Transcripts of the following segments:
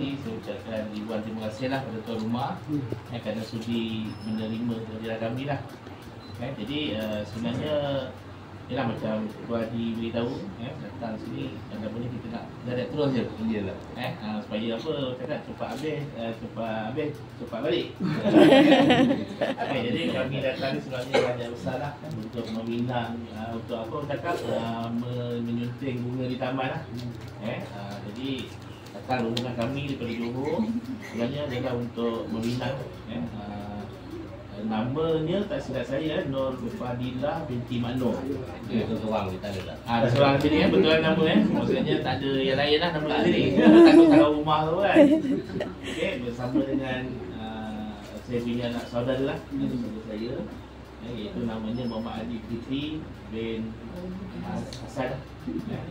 sekali saya ucapkan ribuan terima kasih lah kepada tuan rumah kerana sudi menerima kehadiran kami lah. Jadi sebenarnya ialah macam Tuan Haji beritahu datang sini dan boleh kita nak direct terus je. Iyalah. Supaya apa cakap cepat balik. Jadi kami datang sebenarnya ada usaha lah untuk membina untuk apa cakap menyunting bunga di taman lah. Jadi datang rombongan kami daripada Johor sebenarnya adalah untuk membina namanya tak silap saya Nur Fadilah binti Maknur. Itu seorang kita ada tak? Ada seorang sini betul nama maksudnya tak ada yang lain lah nama kat sini. Takut kalau rumah tu kan. Okey, bersama dengan saya punya anak saudara lah, saudara saya iaitu namanya Muhammad Ali Fitri bin Hasan.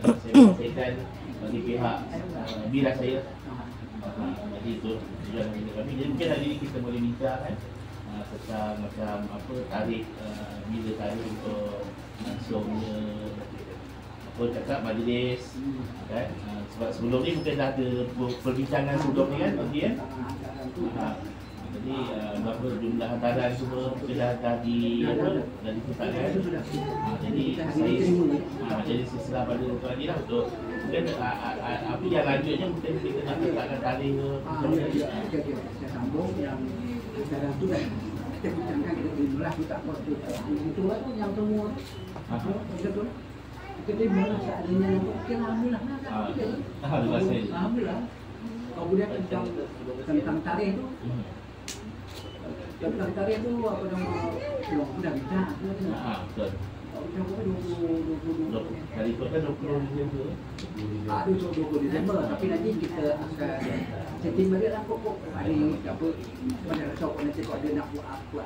Saya pastikan bagi pihak bilas saya. Jadi itu tujuan kami. Jadi mungkin hari ini kita boleh bincang tentang macam apa tarikh bila tarikh untuk langsungnya apa cakap majlis kan, sebab sebelum ni mungkin dah ada perbincangan sebelum ni kan tadi kan. Jadi berapa jumlah hantaran semua mungkin dah ditetapkan. Jadi saya jadi silsilah pada tuan ni lah untuk mungkin apa yang lanjutnya mungkin kita nak letakkan tarikh ke saya sambung yang sekarang tu kan kita bincangkan kita berimulah kita buat itu lah tu yang semua betul kita berimulah seadanya okey alhamdulillah alhamdulillah. Kemudian tentang tarikh tu tentang tarikh tu apa nama belum sudah bincang betul. Hari itu kan 20 Disember. 20 Disember tapi nanti kita akan setting balik lah pokok hari apa pada resop nanti kalau dia nak buat apa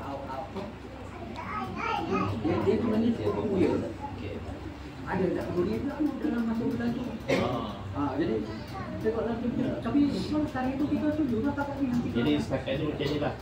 dia sebenarnya ya ada tak boleh dalam masa bulan tu. Jadi tengoklah tu tapi kalau tarikh tu kita tu juga tak ada. Jadi setakat ni macam ni lah.